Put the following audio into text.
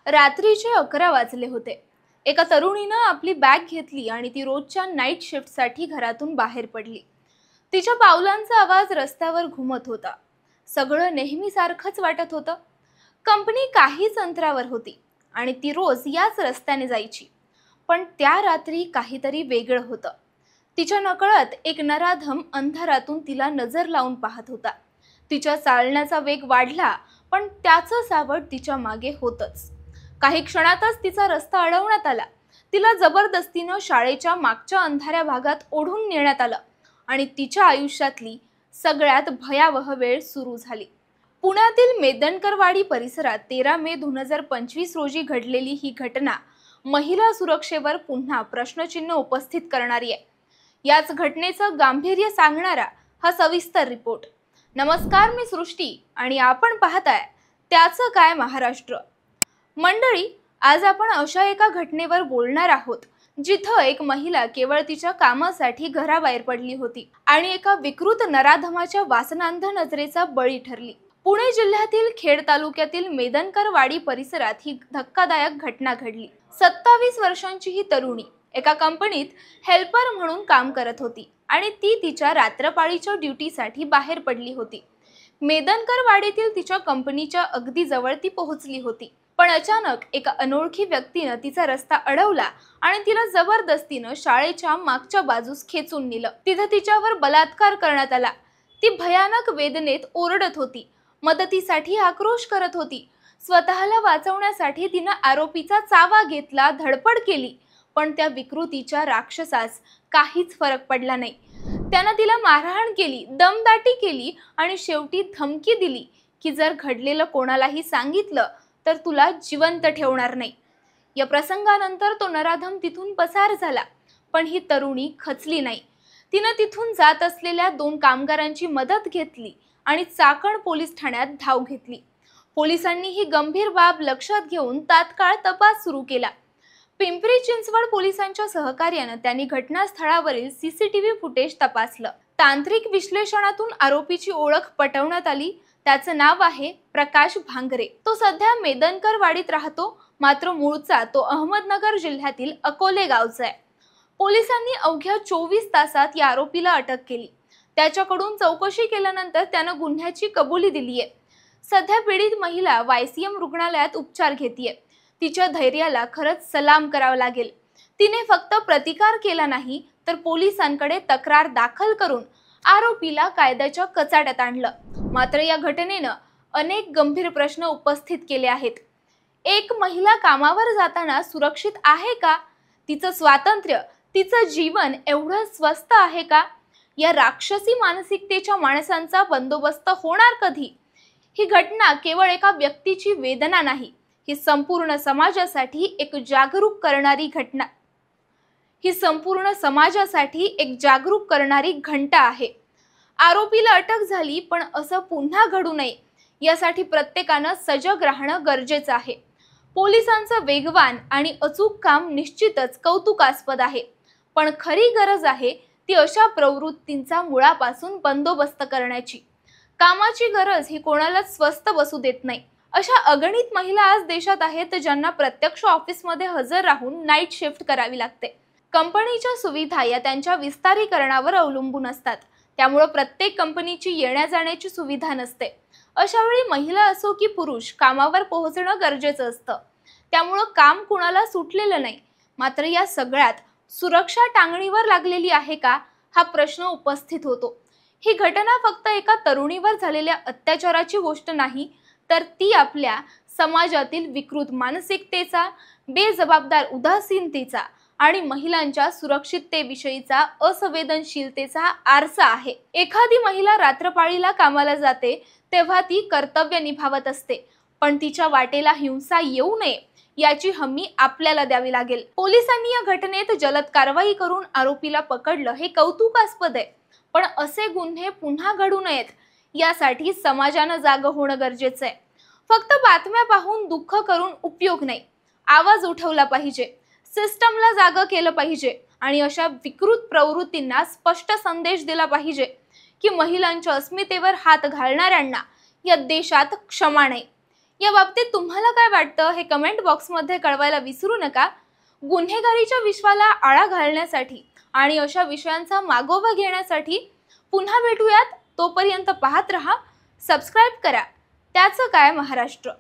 रात्रीचे 11 वाजले होते। एका तरुणीनं आपली बॅग घेतली आणि ती रोजच्या नाईट शिफ्टसाठी घरातून बाहेर पडली। तिच्या पावलांचा आवाज रस्त्यावर घुमत होता। सगळं नेहमीसारखंच वाटत होतं। कंपनी काहीच अंतरावर होती आणि ती रोज याच रस्त्याने जायची। पण त्या रात्री काहीतरी वेगळं होतं। तिच्या नकळत एक नराधम अंधारातून तिला नजर लावून पाहत होता। तिच्या चालण्याचा वेग वाढला, पण त्याचं सावट तिच्या मागे होतच। काही क्षणातच तिचा रस्ता अडवण्यात आला। तिला जबरदस्तीने शाळेच्या मागच्या अंधाऱ्या भागात ओढून नेण्यात आलं आणि तिच्या आयुष्यातली सगळ्यात भयावह वेळ सुरू झाली। पुण्यातील मेदनकरवाडी परिसरात 13 मे 2025 रोजी घडलेली ही घटना महिला सुरक्षेवर पुन्हा प्रश्नचिन्ह उपस्थित करणारी आहे। याच घटनेचं गांभीर्य सांगणारा हा सविस्तर रिपोर्ट। नमस्कार, मी सृष्टी आणि आपण पाहताय त्याचं काय महाराष्ट्र। मंडळी, आज आपण अशा एका घटनेवर बोलणार आहोत जिथं एक महिला केवळ तिच्या कामासाठी घराबाहेर पडली होती आणि एका विकृत नराधमाच्या वासनांध नजरेचा बळी ठरली। पुणे जिल्ह्यातील खेड तालुक्यातील मेदनकरवाडी परिसरात ही धक्कादायक घटना घडली। 27 वर्षांची ही तरुणी एका कंपनीत हेल्पर म्हणून काम करत होती आणि ती तिच्या रात्रपाळीच्या ड्युटीसाठी बाहेर पडली होती। मेदनकरवाडीतील तिच्या कंपनीच्या अगदी जवळ ती पोहोचली होती, पण अचानक एका अनोळखी व्यक्तीने तिचा रस्ता अडवला आणि तिला जबरदस्तीने शाळेच्या मागच्या बाजूस खेचून नेलं। तिथे तिच्यावर बलात्कार करण्यात आला। ती भयानक वेदनेत ओरडत होती, मदतीसाठी आक्रोश करत होती। स्वतःला वाचवण्यासाठी तिने आरोपीचा चावा घेतला, धडपड केली, पण त्या विकृतीच्या राक्षसास काहीच फरक पडला नाही। त्यानं तिला मारहाण केली, दमदाटी केली आणि शेवटी धमकी दिली की जर घडलेलं कोणालाही सांगितलं तर तुला जिवंत ठेवणार नाही। या प्रसंगानंतर तो नराधम तिथून पसार झाला, पण ही तरुणी खचली नाही। तिने तिथून जात असलेल्या 2 कामगारांची मदत घेतली आणि चाकण पोलीस ठाण्यात धाव घेतली। पोलिसांनी ही गंभीर बाब लक्षात घेऊन तात्काळ तपास सुरू केला। पिंपरी चिंचवड पोलिसांच्या सहकार्याने त्यांनी घटनास्थळावरील सीसीटीव्ही फुटेज तपासलं। तांत्रिक विश्लेषणातून आरोपीची ओळख पटवण्यात आली। त्याचं नाव आहे प्रकाश भांगरे। तो सध्या मेदनकरवाडीत राहतो, मात्र मूळचा तो अहमदनगर जिल्ह्यातील अकोले गावचा आहे। पोलिसांनी अवघ्या 24 तासात या आरोपीला अटक केली। त्याच्याकडून चौकशी केल्यानंतर त्यानं गुन्ह्याची कबुली दिली आहे। सध्या पीडित महिला YCM रुग्णालयात उपचार घेतेय। तिच्या धैर्याला खरंच सलाम करावा लागेल। तिने फक्त प्रतिकार केला नाही तर पोलिसांकडे तक्रार दाखल करून आरोपीला कायद्याच्या कचाट्यात आणलं। मात्र या घटनेनं अनेक गंभीर प्रश्न उपस्थित केले आहेत। एक महिला कामावर जाताना सुरक्षित आहे का? तिचं स्वातंत्र्य, तिचं जीवन एवढं स्वस्त आहे का? या राक्षसी मानसिकतेच्या माणसांचा बंदोबस्त होणार कधी? ही घटना केवळ एका व्यक्तीची वेदना नाही, ही संपूर्ण समाजासाठी एक जागरूक करणारी घंटा आहे। आरोपीला अटक झाली, पण असं पुन्हा घडू नये यासाठी प्रत्येकानं सजग राहणं गरजेचं आहे। पोलिसांचं वेगवान आणि अचूक काम निश्चितच कौतुकास्पद आहे, पण खरी गरज आहे ती अशा प्रवृत्तींचा मुळापासून बंदोबस्त करण्याची। कामाची गरज ही कोणालाच स्वस्त बसू देत नाही। अशा अगणित महिला आज देशात आहेत ज्यांना प्रत्यक्ष ऑफिसमध्ये हजर राहून नाईट शिफ्ट करावी लागते। कंपनीच्या सुविधा या त्यांच्या विस्तारीकरणावर अवलंबून असतात, त्यामुळे प्रत्येक कंपनीची येण्या जाण्याची सुविधा नसते। अशा वेळी महिला असो की पुरुष कामावर पोहोचणं गरजेचं असतं। त्यामुळे काम कुणाला सुटलेलं नाही, मात्र या सगळ्यात सुरक्षा टांगणीवर लागलेली आहे का, हा प्रश्न उपस्थित होतो। ही घटना फक्त एका तरुणीवर झालेल्या अत्याचाराची गोष्ट नाही, तर ती आपल्या समाजातील विकृत मानसिकतेचा, बेजबाबदार उदासीनतेचा आणि महिलांच्या सुरक्षिततेविषयीचा असंवेदनशीलतेचा आरसा आहे। एखादी महिला रात्रपाळीला कामाला जाते तेव्हा ती कर्तव्य निभावत असते, पण तिच्या वाटेला हिंसा येऊ नये याची हमी आपल्याला द्यावी लागेल। पोलिसांनी या घटनेत जलद कारवाई करून आरोपीला पकडलं हे कौतुकास्पद आहे, पण असे गुन्हे पुन्हा घडू नयेत यासाठी समाजानं जागं होणं गरजेचं आहे। फक्त बातम्या पाहून दुःख करून उपयोग नाही, आवाज उठवला पाहिजे, सिस्टमला जागं केलं पाहिजे आणि अशा विकृत प्रवृत्तींना स्पष्ट संदेश दिला पाहिजे की महिलांच्या अस्मितेवर हात घालणाऱ्यांना या देशात क्षमा नाही। या बाबतीत तुम्हाला काय वाटतं हे कमेंट बॉक्समध्ये कळवायला विसरू नका. गुन्हेगारीच्या विश्वाला आळा घालण्यासाठी आणि अशा विषयांचा मागोवा घेण्यासाठी पुन्हा भेटूयात. तोपर्यंत पाहत रहा, सबस्क्राईब करा. त्याचं काय महाराष्ट्र.